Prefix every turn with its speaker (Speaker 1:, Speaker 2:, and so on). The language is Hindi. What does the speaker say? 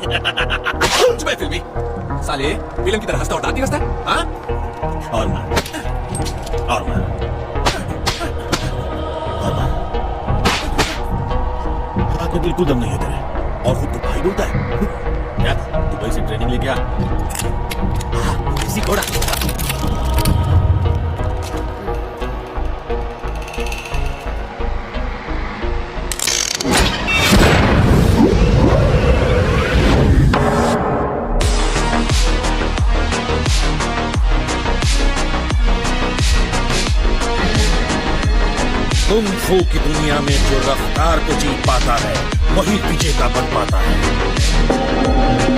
Speaker 1: चुप है फिल्मी साले, विलन की तरह हंसता और दांत नहीं हंसता है, हाँ?
Speaker 2: और मार और मार और मार। हाथ में बिल्कुल दम नहीं है तेरे और खुद तो भाई बोलता है। क्या दुबई से ट्रेनिंग लेके आ?
Speaker 1: किसी घोड़ा
Speaker 2: कुंग फू की दुनिया में जो रफ्तार को जीत पाता है वही विजेता बन पाता है।